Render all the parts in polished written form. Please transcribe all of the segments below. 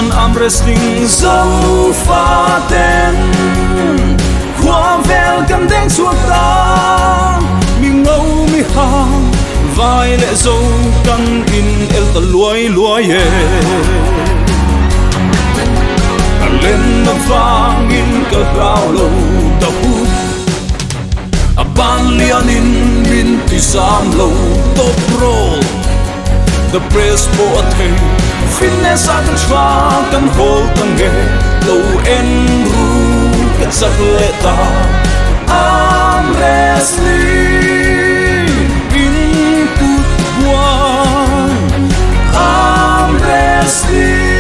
chuan am wrestling dấu pha tên khawvelah kan deng chuak ta mi ngâu mi hang vai lệ dâu kan in el ta luai luai ye lên na vang in ka gao lo ta hu a ban lian in min ti sam lo top roll the press for a thing fitness at the truck and hold and get low and room get sakleta I'm wrestling in phuah I'm wrestling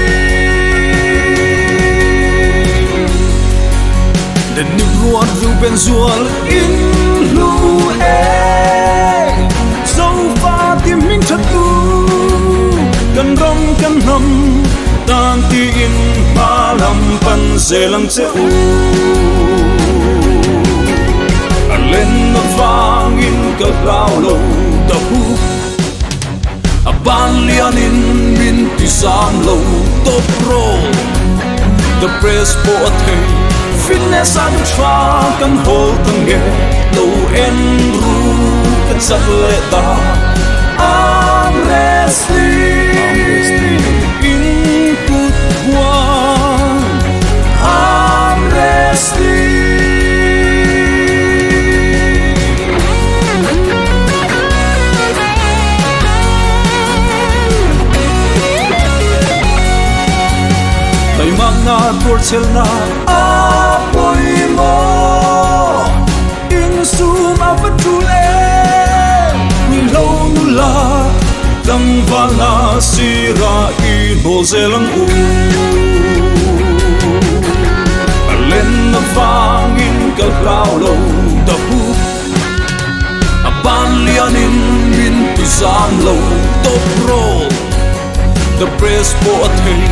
the new one Ruben Zual in lu so far the hming Satu kan rong kan nam tan tiin malam pan zelang cheu alen na vangin ka gao lo ta hu a ban lian in min ti sam lo top roll the press for a thing fitness at the truck and hold and get low and room kan sakleta I'm wrestling in phuah I'm wrestling tay hmanga tur chelna apoi mo in sum avatule mi lo nula dang vala sira I no zelang u alen na vangin ka gao lo ta hu a ban lian in min ti sam lo top roll the press for a thing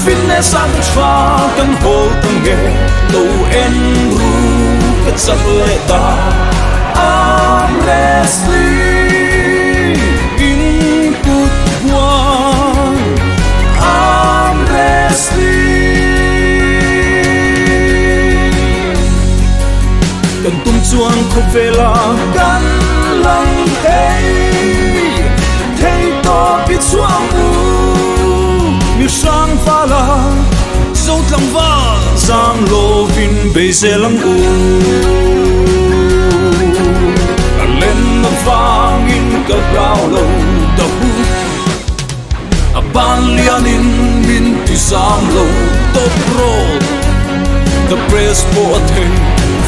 fitness at the truck and hold and get low and room get sakleta I'm wrestling in phuah I'm wrestling kan tum chuan khawvelah kan lang theih to pi chuang u mi sang pha la zo tlang va zam lo vin be zelang u alen na vangin ka gao lo ta hu a ban lian in min ti sam lo top roll the press for a thing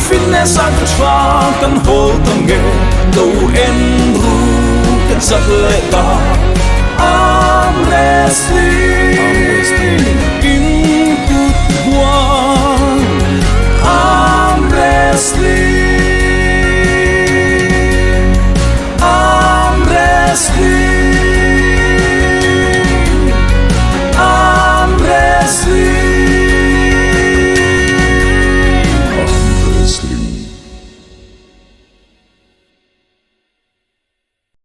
fitness at the truck and hold and get low and room can sakleta